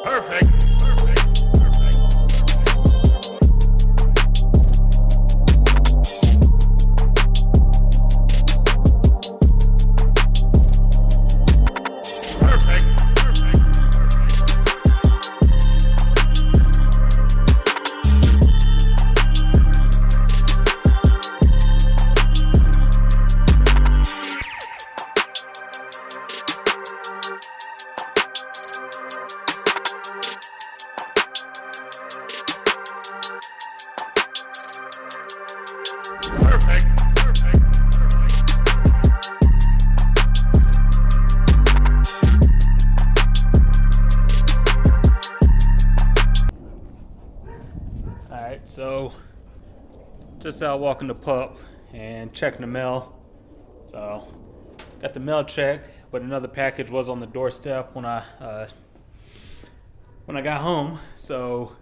Perfect. Alright, so just out walking the pup and checking the mail. So got the mail checked, but another package was on the doorstep when I got home. So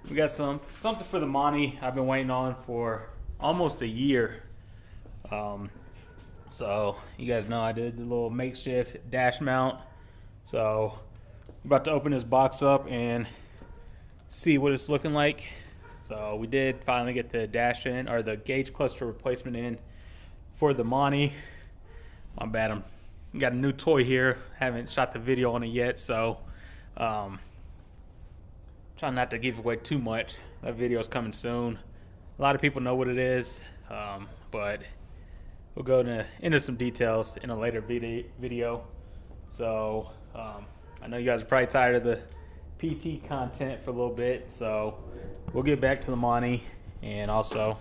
we got something for the Monty I've been waiting on for almost a year. So you guys know I did the little makeshift dash mount. So I'm about to open this box up and see what it's looking like. So we did finally get the dash in, or the gauge cluster replacement in for the Monty. My bad, I'm got a new toy here. Haven't shot the video on it yet, so trying not to give away too much. That video is coming soon. A lot of people know what it is, but we'll go into some details in a later video. So I know you guys are probably tired of the PT content for a little bit, so we'll get back to the Monty. And also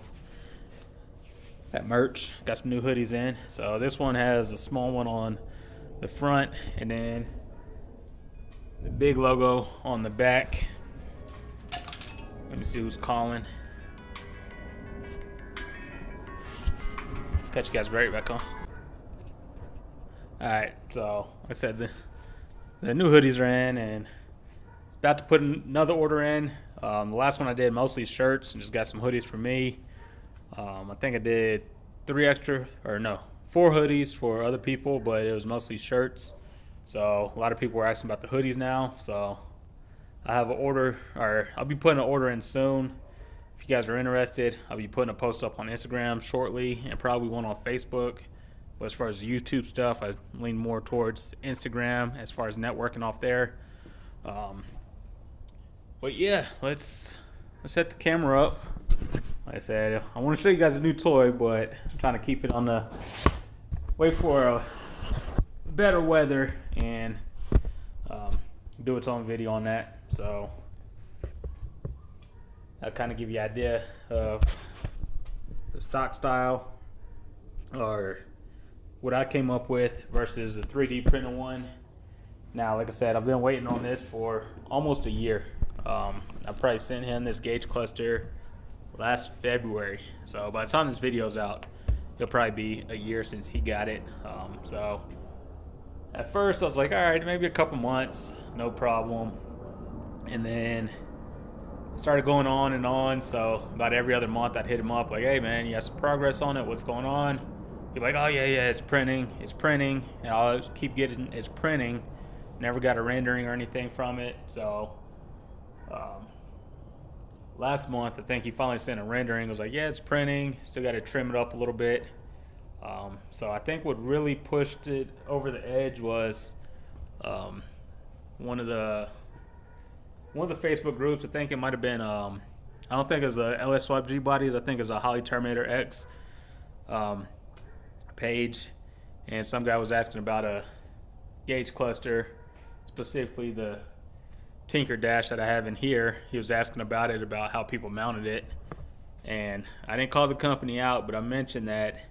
that merch, got some new hoodies in. So this one has a small one on the front and then the big logo on the back. Let me see who's calling. Catch you guys right back on. Alright, so like I said, the new hoodies are in and about to put another order in. The last one I did mostly shirts and just got some hoodies for me. I think I did 4 hoodies for other people, but it was mostly shirts. So a lot of people were asking about the hoodies now. So I have an order, or I'll be putting an order in soon. If you guys are interested, I'll be putting a post up on Instagram shortly and probably one on Facebook. But as far as YouTube stuff, I lean more towards Instagram as far as networking off there. But yeah, let's set the camera up. Like I said, I want to show you guys a new toy, but I'm trying to keep it on the wait for a better weather and do its own video on that. So I'll kind of give you an idea of the stock style or what I came up with versus the 3D printed one. Now, like I said, I've been waiting on this for almost a year. I probably sent him this gauge cluster last February. So by the time this video's out, it'll probably be a year since he got it. So at first I was like, all right, maybe a couple months, no problem. And then it started going on and on. So about every other month I'd hit him up like, hey man, you have some progress on it, what's going on? He'd be like, oh yeah, it's printing. And I'll keep getting it's printing. Never got a rendering or anything from it. So last month I think he finally sent a rendering. I was like, yeah, it's printing, still got to trim it up a little bit. So I think what really pushed it over the edge was one of the Facebook groups. I think it might have been I don't think it was a LS Swap Gbody. I think it was a Holly Terminator X page, and some guy was asking about a gauge cluster, specifically the Tinker Dash that I have in here. He was asking about it, about how people mounted it, and I didn't call the company out, but I mentioned that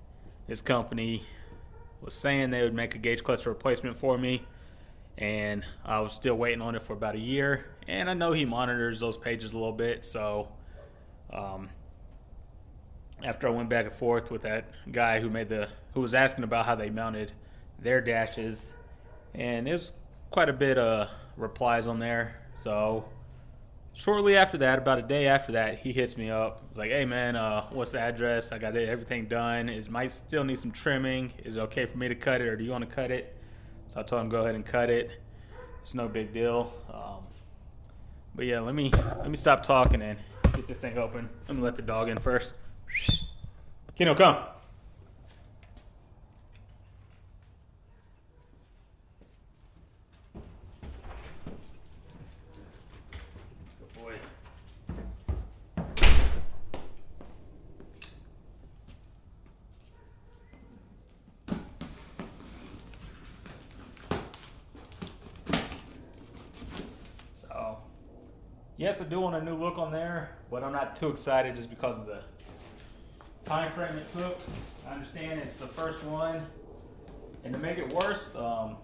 this company was saying they would make a gauge cluster replacement for me, and I was still waiting on it for about a year. And I know he monitors those pages a little bit, so after I went back and forth with that guy who was asking about how they mounted their dashes, and it was quite a bit of replies on there. So shortly after that, about a day after that, he hits me up. He's like, hey man, what's the address? I got everything done. It might still need some trimming. Is it okay for me to cut it, or do you want to cut it? So I told him go ahead and cut it. it's no big deal. But yeah, let me stop talking and get this thing open. Let me let the dog in first. Kino, come. Good boy. So, yes, I do want a new look on there, but I'm not too excited just because of the time frame it took. I understand it's the first one, and to make it worse, the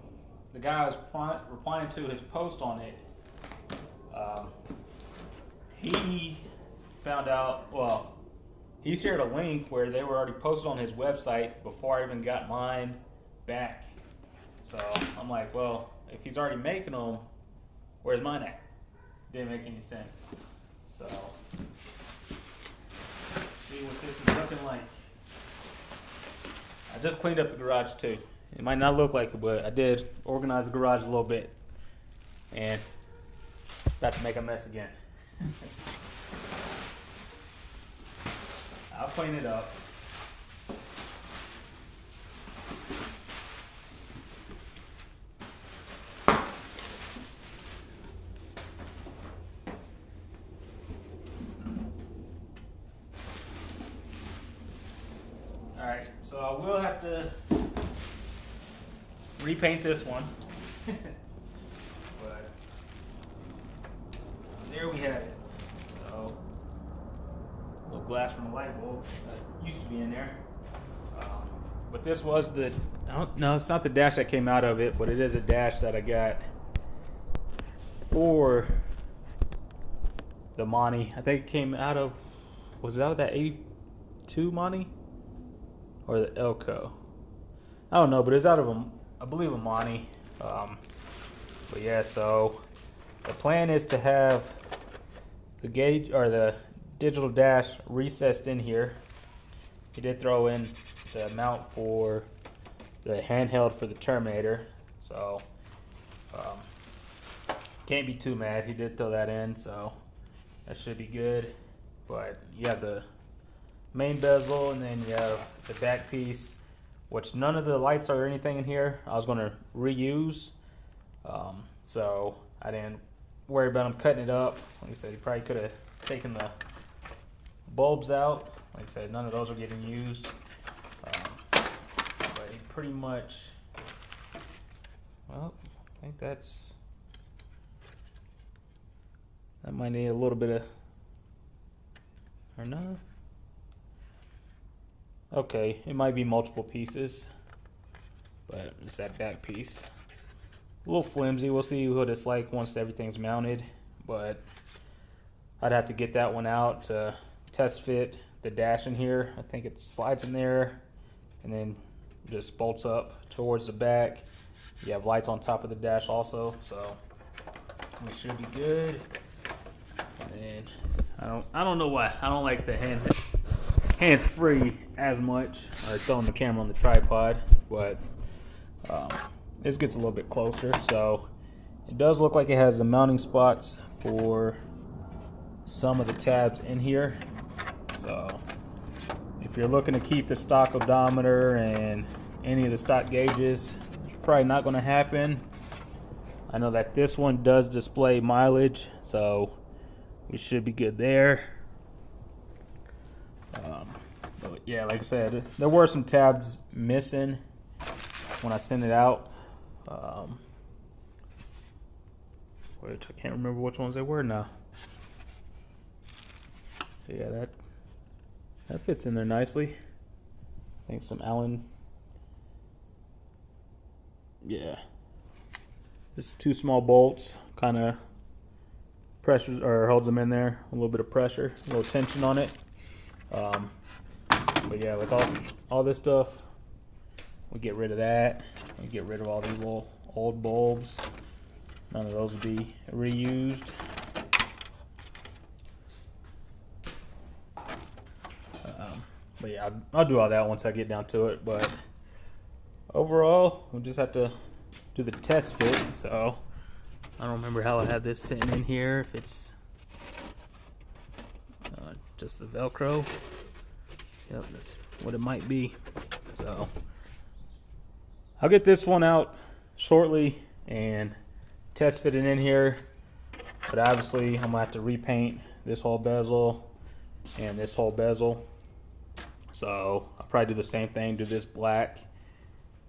guy I was replying to his post on it, he found out, well, he shared a link where they were already posted on his website before I even got mine back. So I'm like, well, if he's already making them, where's mine at? Didn't make any sense. So let's see what this is looking like. I just cleaned up the garage too. It might not look like it, but I did organize the garage a little bit. And about to make a mess again. I'll clean it up. Alright, so I will have to repaint this one. But there we have it. So, a little glass from the light bulb that used to be in there. But this was the, no, it's not the dash that came out of it, but it is a dash that I got for the Monty. I think it came out of, was it out of that 82 Monty? Or the Elko? I don't know, but it's out of a, I believe, a Monty. But yeah, so the plan is to have the gauge or the digital dash recessed in here. He did throw in the mount for the handheld for the Terminator, so can't be too mad. He did throw that in, so that should be good. But you have the main bezel, and then you have the back piece, which none of the lights or anything in here I was going to reuse, so I didn't worry about him cutting it up. Like I said, he probably could have taken the bulbs out. Like I said, none of those are getting used, but he pretty much, well, I think that might need a little bit of, or no. Okay, it might be multiple pieces, but it's that back piece. A little flimsy. We'll see what it's like once everything's mounted, but I'd have to get that one out to test fit the dash in here. I think it slides in there and then just bolts up towards the back. You have lights on top of the dash also, so we should be good. And then I don't know why I don't like the hands-free as much, or throwing the camera on the tripod, but this gets a little bit closer. So it does look like it has the mounting spots for some of the tabs in here. So if you're looking to keep the stock odometer and any of the stock gauges, it's probably not going to happen. I know that this one does display mileage, so we should be good there. But yeah, like I said, there were some tabs missing when I sent it out, which I can't remember which ones they were now. So yeah, that fits in there nicely. I think some Allen, yeah, just two small bolts, kind of pressures or holds them in there. A little bit of pressure, a little tension on it. But yeah, like all this stuff, we get rid of that. We get rid of all these little old bulbs. None of those will be reused. But yeah, I'll do all that once I get down to it. But overall, we'll just have to do the test fit. So I don't remember how I had this sitting in here, if it's just the Velcro. Yep, that's what it might be. So I'll get this one out shortly and test fit it in here. But obviously I'm gonna have to repaint this whole bezel and this whole bezel. So I'll probably do the same thing, do this black.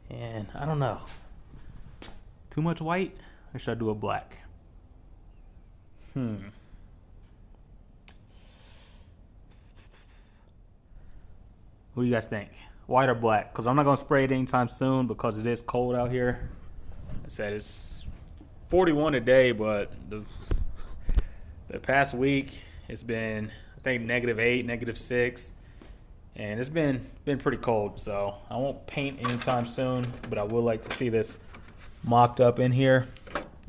And I don't know, too much white, or should I do a black? What do you guys think? White or black? Because I'm not going to spray it anytime soon because it is cold out here. I said it's 41 today, but the past week it's been, I think, -8, -6. And it's been pretty cold, so I won't paint anytime soon, but I would like to see this mocked up in here.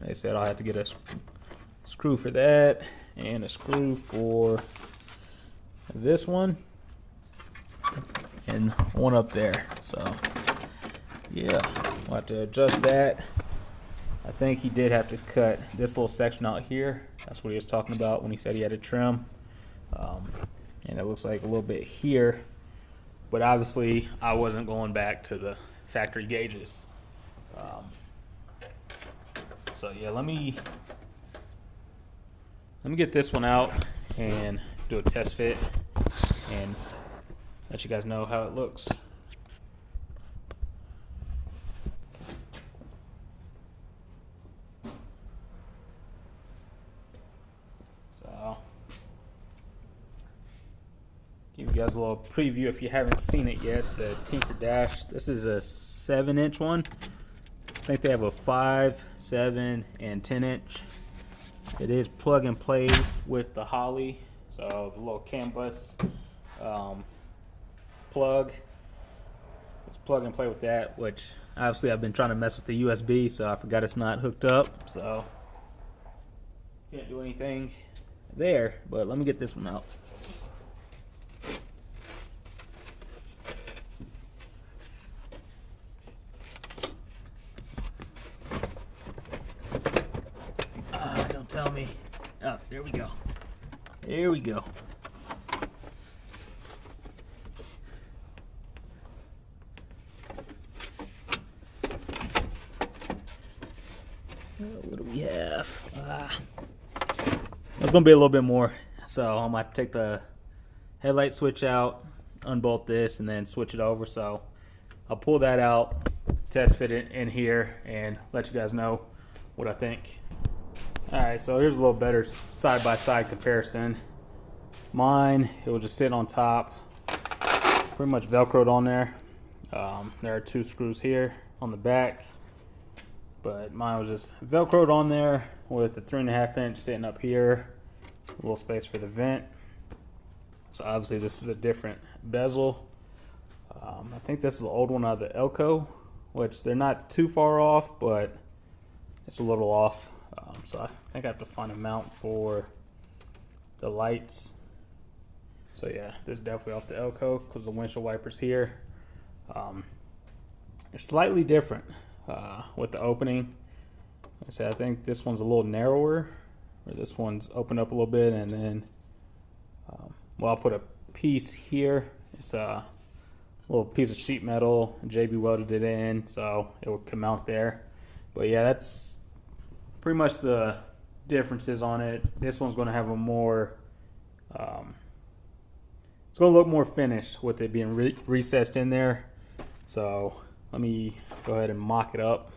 Like I said, I'll have to get a screw for that and a screw for this one and one up there. So yeah, I'll have to adjust that. I think he did have to cut this little section out here. That's what he was talking about when he said he had to trim. And it looks like a little bit here. But obviously, I wasn't going back to the factory gauges. So yeah, let me get this one out and do a test fit and let you guys know how it looks. So give you guys a little preview if you haven't seen it yet. The Tinker Dash. This is a 7-inch one. I think they have a 5, 7, and 10-inch. It is plug and play with the Holly. So the little CAN bus plug. It's plug and play with that, which obviously I've been trying to mess with the USB, so I forgot it's not hooked up. So can't do anything there. But let me get this one out. Tell me. Oh, there we go. There we go. What do we have? It's gonna be a little bit more, so I'm gonna have to take the headlight switch out, unbolt this, and then switch it over. So I'll pull that out, test fit it in here, and let you guys know what I think. Alright, so here's a little better side-by-side comparison. Mine, it will just sit on top, pretty much Velcroed on there. There are 2 screws here on the back, but mine was just Velcroed on there with the 3.5 inch sitting up here, a little space for the vent. So obviously this is a different bezel. I think this is the old one out of the Elko, which they're not too far off, but it's a little off. So I think I have to find a mount for the lights. So yeah, this is definitely off the Elko because the windshield wipers here. They're slightly different with the opening. Like I said, I think this one's a little narrower, or this one's opened up a little bit, and then well, I'll put a piece here. It's a little piece of sheet metal. JB welded it in, so it will come out there. But yeah, that's pretty much the differences on it. This one's going to have a more, it's going to look more finished with it being recessed in there. So let me go ahead and mock it up.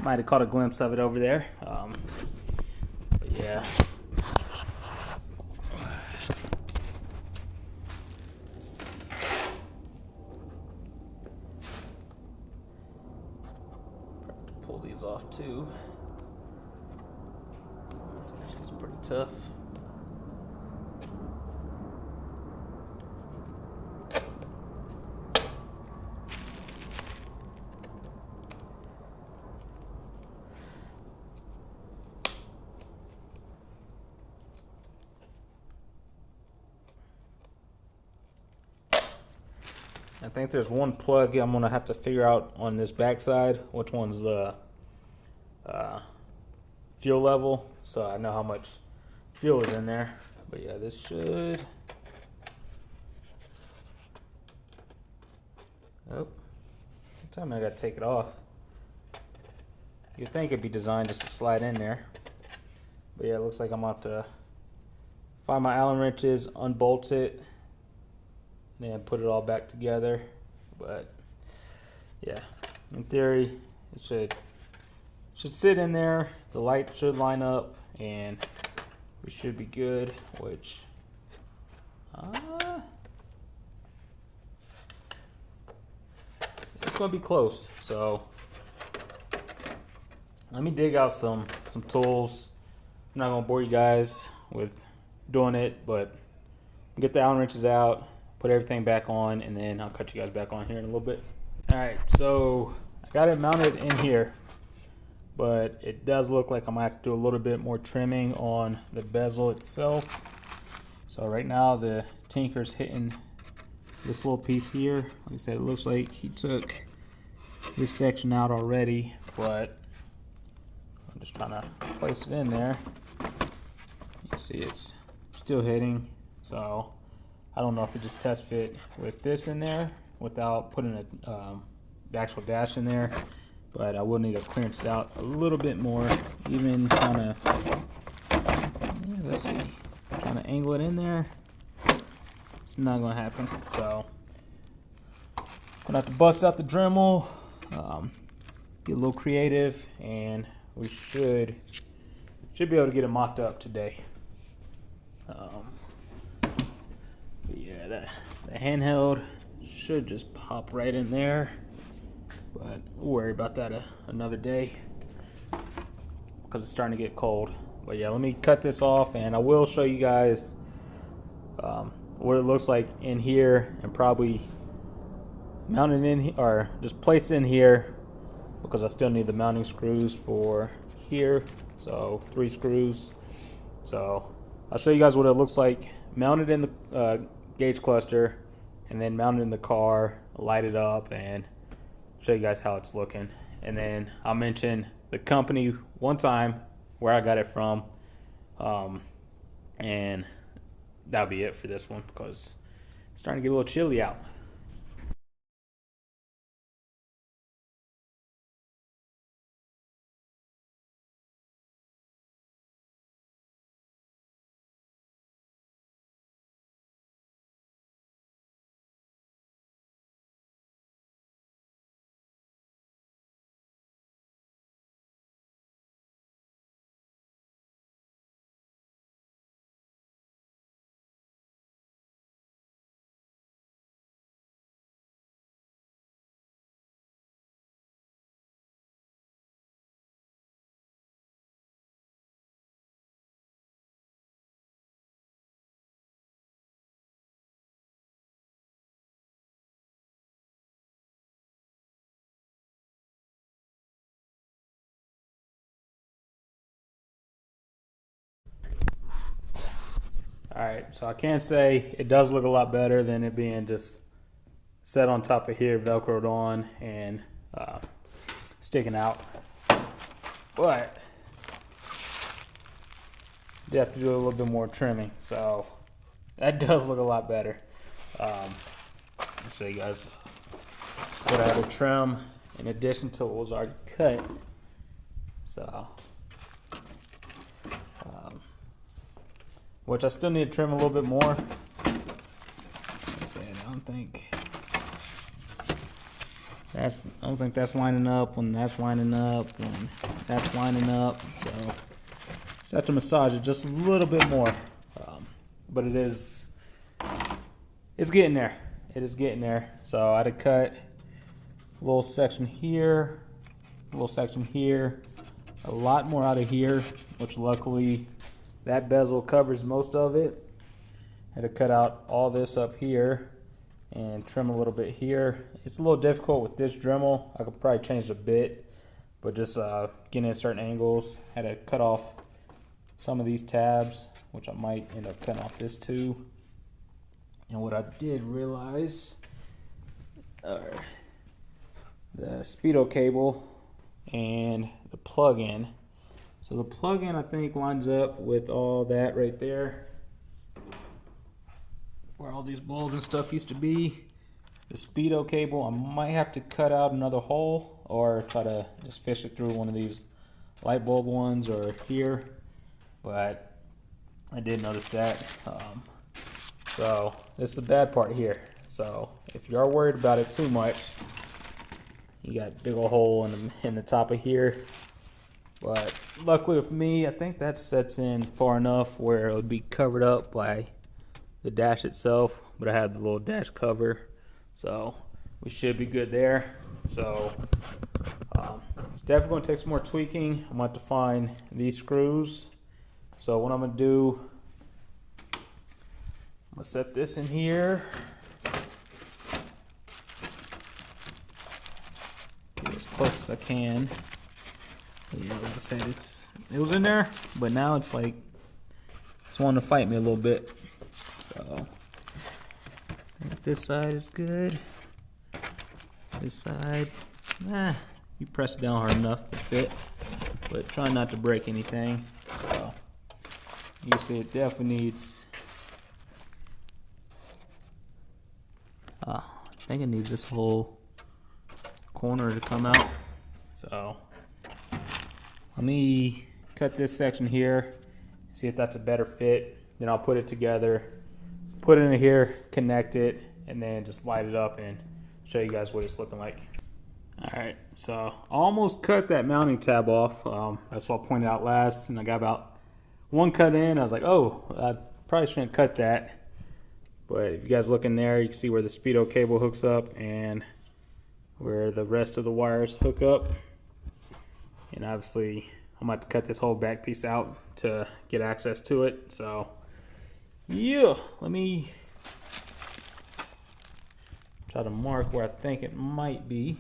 Might have caught a glimpse of it over there. But yeah. Pull these off too. It's pretty tough. I think there's one plug I'm gonna have to figure out on this backside which one's the fuel level, so I know how much fuel is in there. But yeah, this should. Oh, time I gotta take it off. You'd think it'd be designed just to slide in there, but yeah, it looks like I'm about to find my Allen wrenches, unbolt it, and then put it all back together. But yeah, in theory, it should sit in there. The light should line up, and we should be good. Which, it's gonna be close. So let me dig out some tools. I'm not gonna bore you guys with doing it, but get the Allen wrenches out, put everything back on, and then I'll cut you guys back on here in a little bit. All right, so I got it mounted in here, but it does look like I might have to do a little bit more trimming on the bezel itself. So right now the tinker's hitting this little piece here. Like I said, it looks like he took this section out already, but I'm just trying to place it in there. You see it's still hitting, so I don't know if it just test fit with this in there without putting the actual dash in there, but I will need to clearance it out a little bit more, even kind of, let's see, trying to angle it in there. It's not going to happen, so I'm going to have to bust out the Dremel, get a little creative, and we should be able to get it mocked up today. But yeah, the handheld should just pop right in there, but we'll worry about that another day because it's starting to get cold. But yeah, let me cut this off, and I will show you guys what it looks like in here, and probably mount it in or just place it in here, because I still need the mounting screws for here. So 3 screws. So I'll show you guys what it looks like mounted in the gauge cluster, and then mounted in the car, light it up, and show you guys how it's looking. And then I'll mention the company one time, where I got it from, and that'll be it for this one because it's starting to get a little chilly out. Alright, so I can say it does look a lot better than it being just set on top of here, velcroed on, and sticking out. But you have to do a little bit more trimming, so that does look a lot better. I'll show you guys what I had to trim in addition to what was already cut. So which I still need to trim a little bit more. I don't think that's lining up when that's lining up when that's lining up. So just have to massage it just a little bit more. But it's getting there. It is getting there. So I had to cut a little section here, a little section here, a lot more out of here, which luckily that bezel covers most of it. Had to cut out all this up here and trim a little bit here. It's a little difficult with this Dremel. I could probably change a bit, but just getting at certain angles. Had to cut off some of these tabs, which I might end up cutting off this too. And what I did realize the speedo cable and the plug-in. So the plug-in I think lines up with all that right there, where all these bulbs and stuff used to be. The speedo cable, I might have to cut out another hole or try to just fish it through one of these light bulb ones or here, but I did notice that. So this is the bad part here. So if you are worried about it too much, you got a big old hole in the top of here. But luckily with me, I think that sets in far enough where it would be covered up by the dash itself, but I have the little dash cover, so we should be good there. So it's definitely going to take some more tweaking. I'm going to have to find these screws. So what I'm going to do, I'm going to set this in here. Get as close as I can. Yeah, like I said, it was in there, but now it's like it's wanting to fight me a little bit. So I think this side is good. This side, you press it down hard enough to fit, but try not to break anything. So you see, it definitely needs. I think it needs this whole corner to come out. So let me cut this section here, see if that's a better fit. Then I'll put it together, put it in here, connect it, and then just light it up and show you guys what it's looking like. Alright, so I almost cut that mounting tab off. That's what I pointed out last, and I got about one cut in. I was like, oh, I probably shouldn't cut that. But if you guys look in there, you can see where the speedo cable hooks up and where the rest of the wires hook up. And obviously, I'm about to cut this whole back piece out to get access to it. So, yeah, let me try to mark where I think it might be.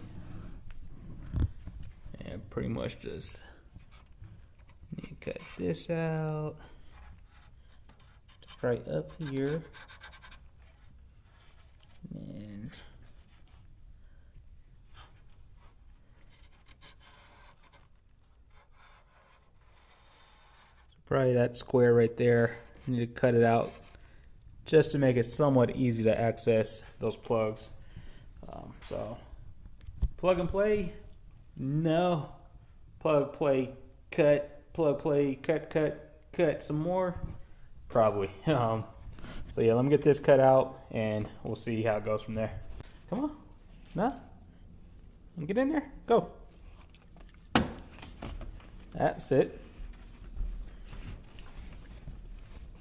And pretty much just need to cut this out right up here. And probably that square right there. You need to cut it out just to make it somewhat easy to access those plugs. So plug and play? No. Plug, play, cut, plug, play, cut, cut, cut some more? Probably. So yeah, let me get this cut out and we'll see how it goes from there. Come on. No? Get in there. Go. That's it.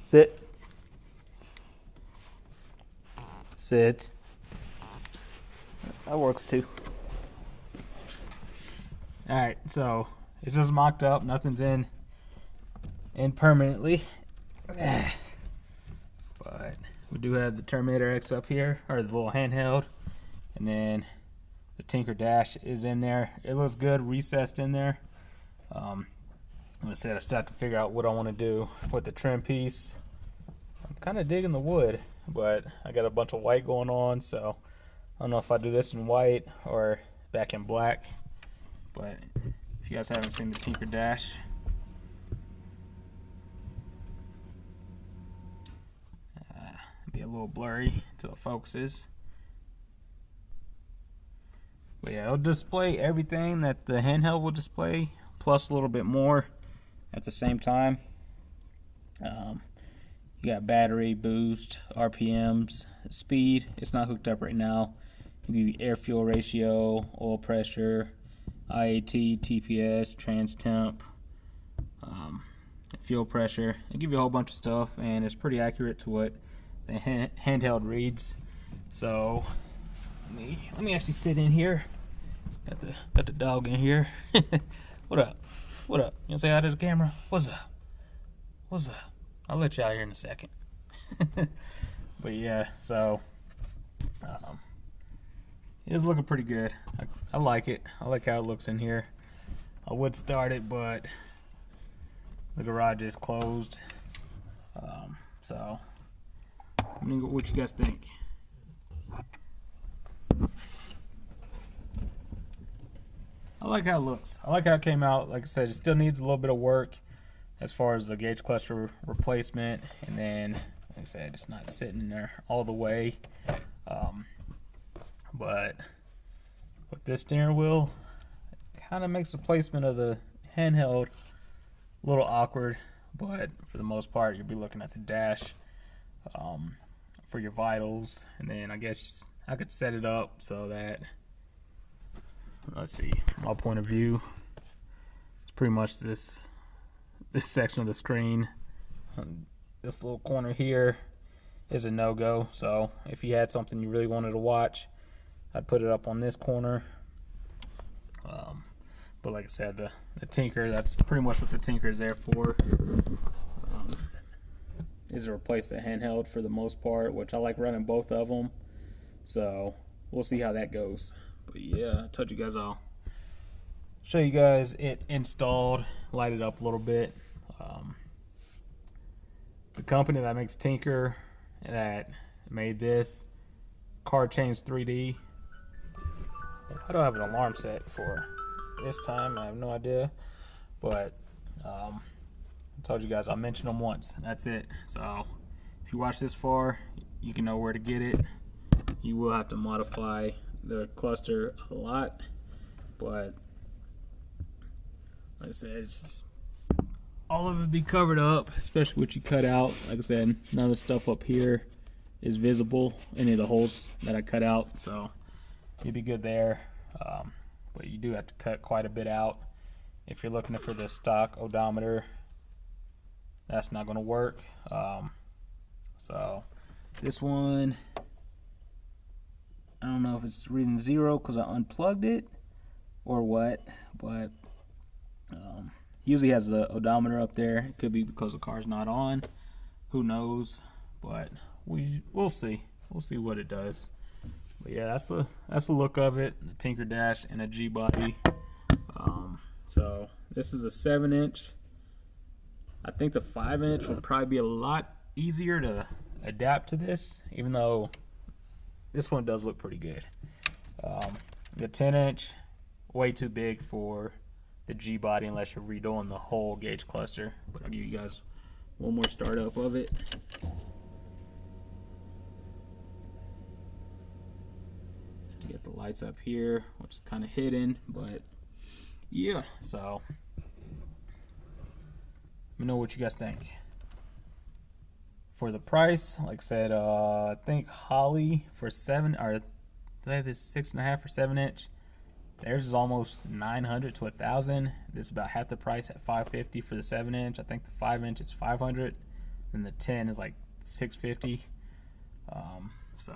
Sit. Sit. That works too. Alright, so it's just mocked up, nothing's in permanently. But we do have the Terminator X up here, or the little handheld, and then the Tinker Dash is in there. It looks good, recessed in there. Like I said, I still have to figure out what I want to do with the trim piece. I'm kind of digging the wood, but I got a bunch of white going on, so I don't know if I do this in white or back in black. But if you guys haven't seen the Tinker Dash, be a little blurry until it focuses. But yeah, it'll display everything that the handheld will display, plus a little bit more at the same time. You got battery, boost, RPMs, speed. It's not hooked up right now. It'll give you air fuel ratio, oil pressure, IAT, TPS, trans temp, fuel pressure. It'll give you a whole bunch of stuff, and it's pretty accurate to what the handheld reads. So let me actually sit in here. Got the dog in here. What up? What up? You wanna say hi to the camera? What's up? What's up? I'll let you out here in a second. But yeah, so it's looking pretty good. I like it. I like how it looks in here. I would start it, but the garage is closed. So what you guys think? I like how it looks. I like how it came out. Like I said, it still needs a little bit of work as far as the gauge cluster replacement, and then like I said, it's not sitting in there all the way. But with this steering wheel, it kind of makes the placement of the handheld a little awkward, but for the most part, you'll be looking at the dash for your vitals, and then I guess I could set it up so that, let's see, my point of view, it's pretty much this section of the screen. This little corner here is a no-go, so if you had something you really wanted to watch, I'd put it up on this corner. But like I said, the Tinker, that's pretty much what the Tinker is there for, is to replace the handheld for the most part, which I like running both of them, so we'll see how that goes. But yeah, I told you guys I'll show you guys it installed, light it up a little bit. The company that makes Tinker, that made this, Car Change 3D. I don't have an alarm set for this time, I have no idea, but I told you guys I'll mention them once, that's it. So if you watch this far, you can know where to get it. You will have to modify the cluster a lot, but like I said, it's all of it be covered up, especially what you cut out. Like I said, none of the stuff up here is visible, any of the holes that I cut out, so you'd be good there. But you do have to cut quite a bit out if you're looking for the stock odometer. That's not going to work. So this one, I don't know if it's reading 0 because I unplugged it or what, but usually has the odometer up there. It could be because the car's not on, who knows, but we'll see what it does. But yeah, that's the look of it, the Tinker dash and a Gbody. So this is a 7-inch. I think the 5-inch would probably be a lot easier to adapt to this, even though this one does look pretty good. The 10-inch, way too big for the Gbody unless you're redoing the whole gauge cluster. But I'll give you guys one more startup of it. You get the lights up here, which is kind of hidden, but yeah. So let me know what you guys think. For the price, like I said, I think Holly for 7, or this 6.5 for 7-inch. Theirs is almost 900 to 1,000. This is about half the price at 550 for the 7-inch. I think the 5-inch is 500, and the 10 is like 650. So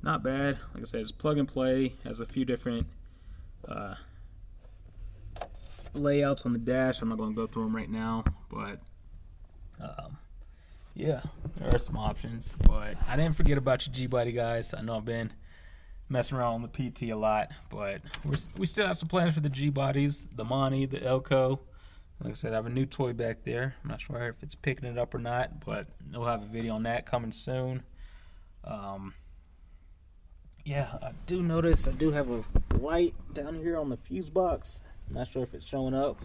not bad. Like I said, it's plug and play. Has a few different layouts on the dash. I'm not going to go through them right now, but yeah, there are some options. But I didn't forget about your Gbody, guys. I know I've been messing around on the PT a lot, but we still have some plans for the Gbodies, the Monty, the Elko. Like I said, I have a new toy back there. I'm not sure if it's picking it up or not, but we'll have a video on that coming soon. Yeah, I do notice I do have a light down here on the fuse box. I'm not sure if it's showing up,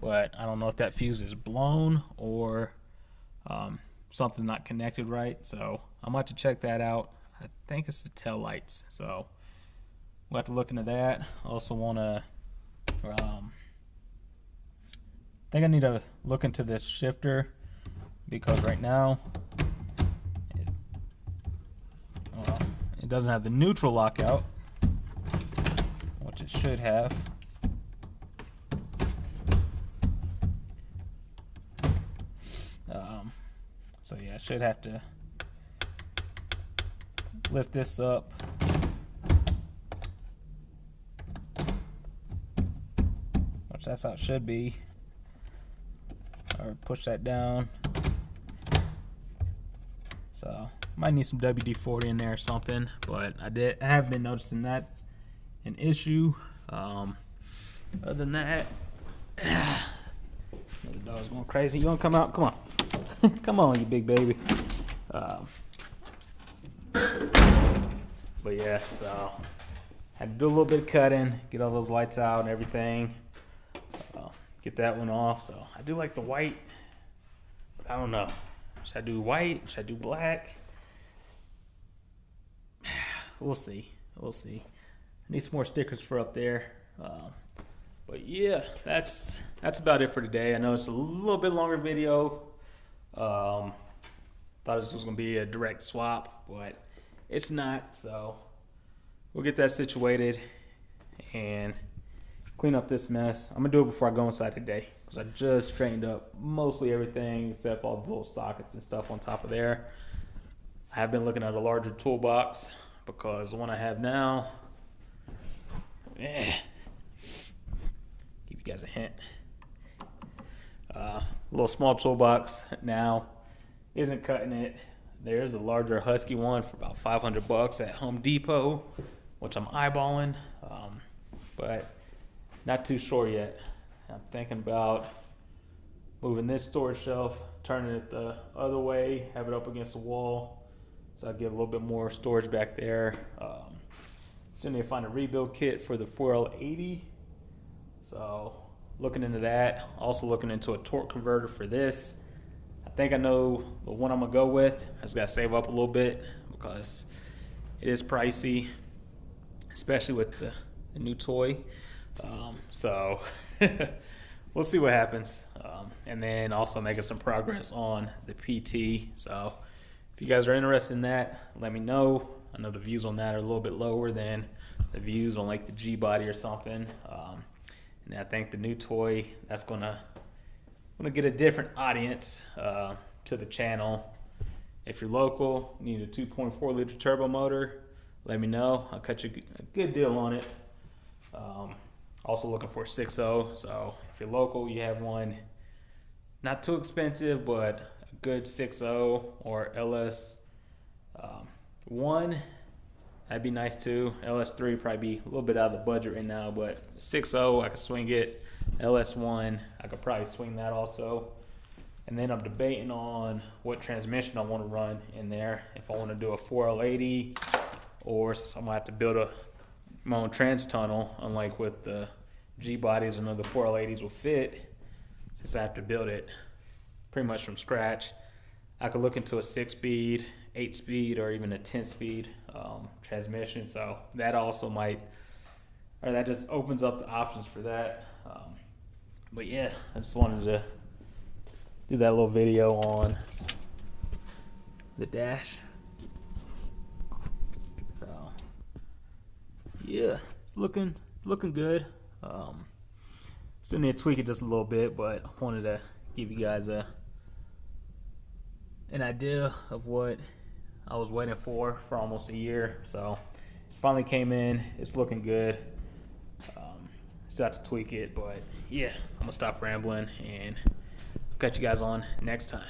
but I don't know if that fuse is blown or something's not connected right, so I'm about to check that out. I think it's the tail lights, so we'll have to look into that. Also want to think I need to look into this shifter, because right now it doesn't have the neutral lockout, which it should have. So yeah, I should have to lift this up. Which that's how it should be. Or push that down. So might need some WD-40 in there or something, but I have been noticing that's an issue. Other than that, the dog's going crazy. You want to come out? Come on. Come on, you big baby. But yeah, so Had to do a little bit of cutting, get all those lights out and everything. Get that one off. So I do like the white, but I don't know. Should I do white? Should I do black? We'll see. We'll see. I need some more stickers for up there. But yeah, that's about it for today. I know it's a little bit longer video. Thought this was gonna be a direct swap, but it's not. So we'll get that situated and clean up this mess. I'm gonna do it before I go inside today because I just straightened up mostly everything except all the little sockets and stuff on top of there. I have been looking at a larger toolbox because the one I have now, give you guys a hint. A little small toolbox now isn't cutting it. There's a larger Husky one for about $500 at Home Depot, which I'm eyeballing, but not too sure yet. I'm thinking about moving this storage shelf, turning it the other way, have it up against the wall, so I get a little bit more storage back there. Still need to find a rebuild kit for the 4L80, so looking into that. Also looking into a torque converter for this. I think I know the one I'm gonna go with. I just gotta save up a little bit because it is pricey, especially with the new toy. So we'll see what happens. And then also making some progress on the PT. So if you guys are interested in that, let me know. I know the views on that are a little bit lower than the views on like the Gbody or something. And I think the new toy, that's gonna get a different audience to the channel. If you're local, need a 2.4 liter turbo motor, let me know. I'll cut you a good deal on it. Also looking for a 6.0, so if you're local, you have one not too expensive, but a good 6.0 or LS one, that'd be nice too. LS3 probably be a little bit out of the budget right now, but 6.0 I could swing it. LS1 I could probably swing that also. And then I'm debating on what transmission I want to run in there. If I want to do a 4L80 or since I'm gonna have to build my own trans tunnel, unlike with the Gbodies, I know the 4L80s will fit. Since I have to build it pretty much from scratch, I could look into a 6-speed, 8-speed, or even a 10-speed transmission. So that also might, or that just opens up the options for that. But yeah, I just wanted to do that little video on the dash. So yeah, it's looking good. Still need to tweak it just a little bit, but I wanted to give you guys an idea of what I was waiting for almost a year. So it finally came in. It's looking good. Still have to tweak it, but yeah, I'm gonna stop rambling and catch you guys on next time.